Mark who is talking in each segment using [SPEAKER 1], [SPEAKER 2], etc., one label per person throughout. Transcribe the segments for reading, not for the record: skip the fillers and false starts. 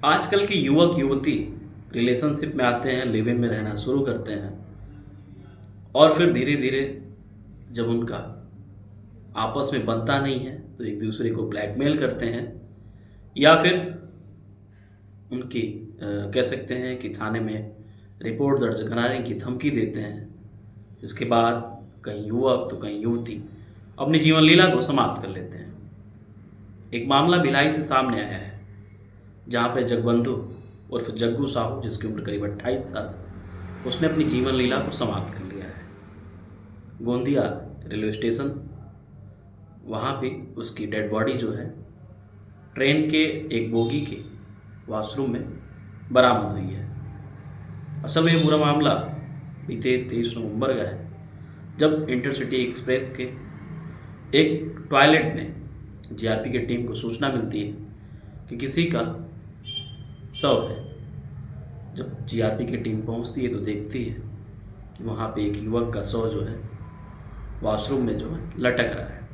[SPEAKER 1] आजकल के युवक युवती रिलेशनशिप में आते हैं, लिव इन में रहना शुरू करते हैं और फिर धीरे धीरे जब उनका आपस में बनता नहीं है तो एक दूसरे को ब्लैकमेल करते हैं या फिर उनकी कह सकते हैं कि थाने में रिपोर्ट दर्ज कराने की धमकी देते हैं। जिसके बाद कहीं युवक तो कहीं युवती अपनी जीवन लीला को समाप्त कर लेते हैं। एक मामला भिलाई से सामने आया है जहाँ पे जगबंधु उर्फ जग्गू साहू, जिसकी उम्र करीब 28 साल, उसने अपनी जीवन लीला को समाप्त कर लिया है। गोंदिया रेलवे स्टेशन, वहाँ पे उसकी डेड बॉडी जो है ट्रेन के एक बोगी के वॉशरूम में बरामद हुई है। असल में ये पूरा मामला बीते 23 नवंबर का है, जब इंटरसिटी एक्सप्रेस के एक टॉयलेट में जीआरपी की टीम को सूचना मिलती है कि किसी का शव है। जब जीआरपी की टीम पहुंचती है तो देखती है कि वहाँ पे एक युवक का शव जो है वॉशरूम में जो है लटक रहा है।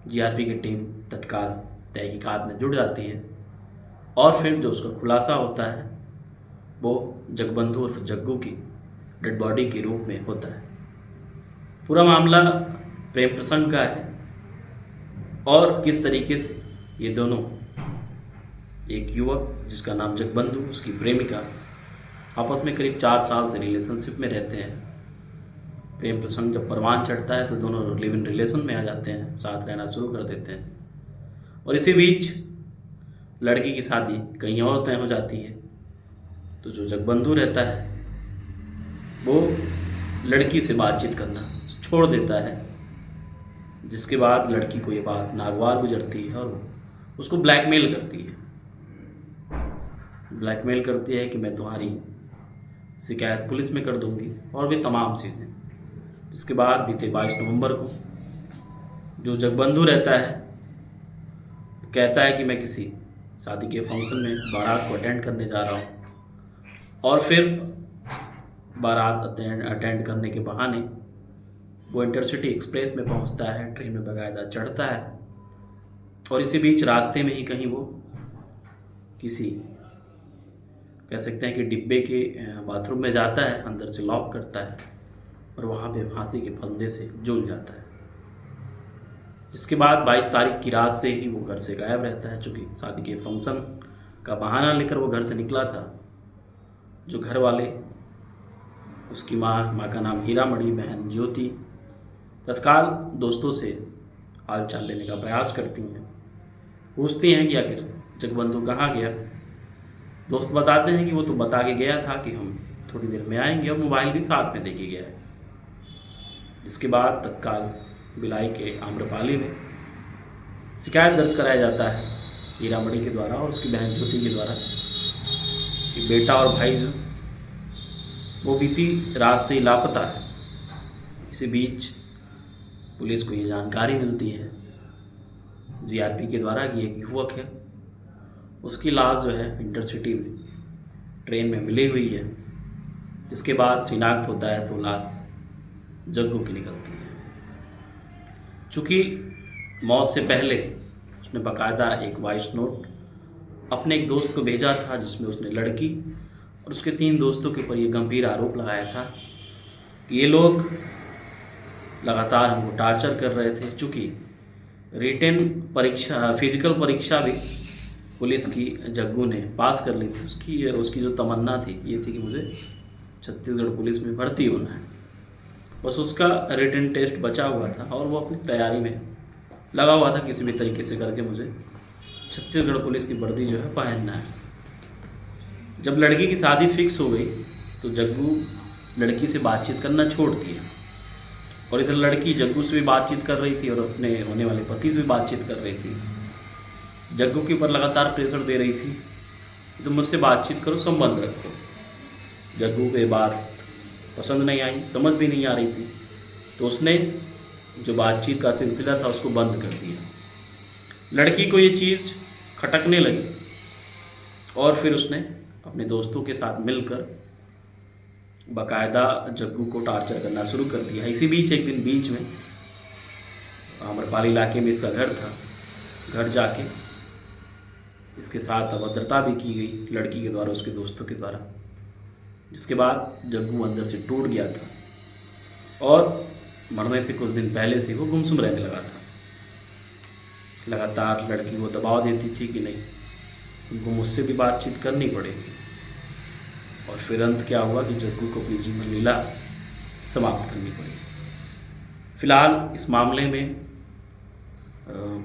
[SPEAKER 1] जीआरपी की टीम तत्काल तहकीकात में जुड़ जाती है और फिर जो उसका खुलासा होता है वो जगबंधु उर्फ जग्गू की डेड बॉडी के रूप में होता है। पूरा मामला प्रेम प्रसंग का है और किस तरीके से ये दोनों, एक युवक जिसका नाम जगबंधु, उसकी प्रेमिका, आपस में करीब 4 साल से रिलेशनशिप में रहते हैं। प्रेम प्रसंग जब परवान चढ़ता है तो दोनों लिव इन रिलेशन में आ जाते हैं, साथ रहना शुरू कर देते हैं और इसी बीच लड़की की शादी कहीं और तय हो जाती है। तो जो जगबंधु रहता है वो लड़की से बातचीत करना छोड़ देता है, जिसके बाद लड़की को ये बात नागवार गुजरती है और उसको ब्लैकमेल करती है। ब्लैकमेल करती है कि मैं तुम्हारी शिकायत पुलिस में कर दूंगी और भी तमाम चीज़ें। इसके बाद बीते 22 नवंबर को जो जगबंधु रहता है कहता है कि मैं किसी शादी के फंक्शन में बारात को अटेंड करने जा रहा हूँ और फिर बारात अटेंड करने के बहाने वो इंटरसिटी एक्सप्रेस में पहुँचता है, ट्रेन में बाकायदा चढ़ता है और इसी बीच रास्ते में ही कहीं वो किसी, कह सकते हैं कि डिब्बे के बाथरूम में जाता है, अंदर से लॉक करता है और वहाँ पे फांसी के फंदे से झूल जाता है। इसके बाद 22 तारीख की रात से ही वो घर से गायब रहता है। चूँकि शादी के फंक्शन का बहाना लेकर वो घर से निकला था, जो घर वाले, उसकी माँ का नाम हीरामणि, बहन ज्योति, तत्काल दोस्तों से हाल चाल लेने का प्रयास करती हैं। पूछती हैं कि आखिर जगबंधु कहाँ गया। दोस्त बताते हैं कि वो तो बता के गया था कि हम थोड़ी देर में आएंगे और मोबाइल भी साथ में देके गया है। इसके बाद तत्काल भिलाई के आम्रपाली में शिकायत दर्ज कराया जाता है हीरामणि के द्वारा और उसकी बहन ज्योति के द्वारा कि बेटा और भाई जो वो बीती रात से ही लापता है। इसी बीच पुलिस को ये जानकारी मिलती है जीआरपी के द्वारा कि एक युवक है, उसकी लाश जो है इंटरसिटी में ट्रेन में मिली हुई है। जिसके बाद शिनाख्त होता है तो लाश जग्गू की निकलती है। चूँकि मौत से पहले उसने बाकायदा एक वॉइस नोट अपने एक दोस्त को भेजा था जिसमें उसने लड़की और उसके 3 दोस्तों के ऊपर ये गंभीर आरोप लगाया था कि ये लोग लगातार हमको टार्चर कर रहे थे। चूँकि रिटेन परीक्षा, फिजिकल परीक्षा भी पुलिस की जग्गू ने पास कर ली थी। उसकी जो तमन्ना थी ये थी कि मुझे छत्तीसगढ़ पुलिस में भर्ती होना है। बस उसका रिटन टेस्ट बचा हुआ था और वो अपनी तैयारी में लगा हुआ था, किसी भी तरीके से करके मुझे छत्तीसगढ़ पुलिस की वर्दी जो है पहनना है। जब लड़की की शादी फिक्स हो गई तो जग्गू लड़की से बातचीत करना छोड़ दिया और इधर लड़की जग्गू से भी बातचीत कर रही थी और अपने होने वाले पति से भी बातचीत कर रही थी। जग्गू के ऊपर लगातार प्रेशर दे रही थी तो मुझसे बातचीत करो, संबंध रखो। जग्गू को ये बात पसंद नहीं आई, समझ भी नहीं आ रही थी, तो उसने जो बातचीत का सिलसिला था उसको बंद कर दिया। लड़की को ये चीज़ खटकने लगी और फिर उसने अपने दोस्तों के साथ मिलकर बाकायदा जग्गू को टार्चर करना शुरू कर दिया। इसी बीच एक दिन बीच में आम्रपाली इलाके में इसका घर था, घर जाके इसके साथ अभद्रता भी की गई लड़की के द्वारा, उसके दोस्तों के द्वारा, जिसके बाद जग्गू अंदर से टूट गया था और मरने से कुछ दिन पहले से वो गुमसुम रहने लगा था। लगातार लड़की वो दबाव देती थी कि नहीं, उनको मुझसे भी बातचीत करनी पड़ेगी। और फिर अंत क्या हुआ कि जग्गू को अपनी जीवन लीला समाप्त करनी पड़ी। फिलहाल इस मामले में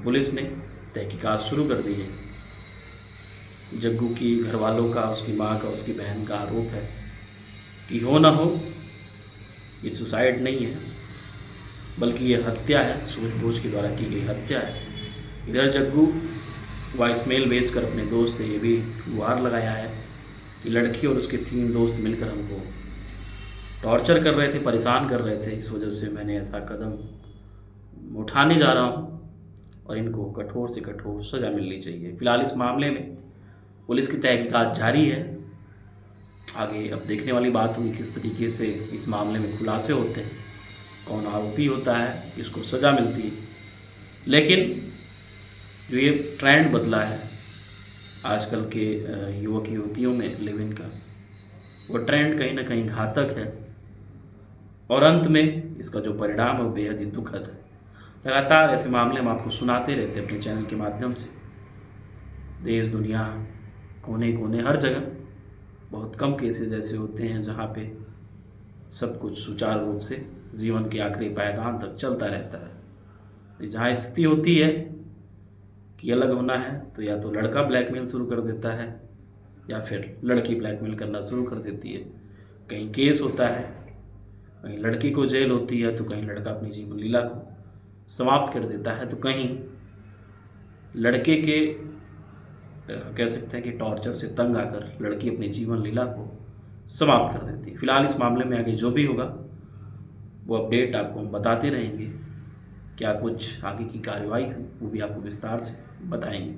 [SPEAKER 1] पुलिस ने तहकीकात शुरू कर दी है। जग्गू की घर वालों का, उसकी माँ का, उसकी बहन का आरोप है कि हो ना हो ये सुसाइड नहीं है, बल्कि ये हत्या है, सूझबूझ के द्वारा की गई हत्या है। इधर जग्गू वॉइसमेल भेजकर अपने दोस्त से ये भी गुहार लगाया है कि लड़की और उसके 3 दोस्त मिलकर हमको टॉर्चर कर रहे थे, परेशान कर रहे थे, इस वजह से मैंने ऐसा कदम उठाने जा रहा हूँ और इनको कठोर से कठोर सज़ा मिलनी चाहिए। फिलहाल इस मामले में पुलिस की तहकीकात जारी है। आगे अब देखने वाली बात होगी किस तरीके से इस मामले में खुलासे होते हैं, कौन आरोपी होता है, किसको सज़ा मिलती है। लेकिन जो ये ट्रेंड बदला है आजकल के युवक युवतियों में लिव इन का, वो ट्रेंड कहीं ना कहीं घातक है और अंत में इसका जो परिणाम है वो बेहद ही दुखद है। लगातार ऐसे मामले हम आपको सुनाते रहते हैं अपने चैनल के माध्यम से। देश दुनिया कोने कोने हर जगह बहुत कम केसेस ऐसे होते हैं जहाँ पे सब कुछ सुचारू रूप से जीवन के आखिरी पायदान तक चलता रहता है। जहाँ स्थिति होती है कि अलग होना है तो या तो लड़का ब्लैकमेल शुरू कर देता है या फिर लड़की ब्लैकमेल करना शुरू कर देती है। कहीं केस होता है, कहीं लड़की को जेल होती है, तो कहीं लड़का अपनी जीवन लीला को समाप्त कर देता है, तो कहीं लड़के के कह सकते हैं कि टॉर्चर से तंग आकर लड़की अपनी जीवन लीला को समाप्त कर देती है। फिलहाल इस मामले में आगे जो भी होगा वो अपडेट आपको हम बताते रहेंगे। क्या कुछ आगे की कार्रवाई हुई वो भी आपको विस्तार से बताएंगे।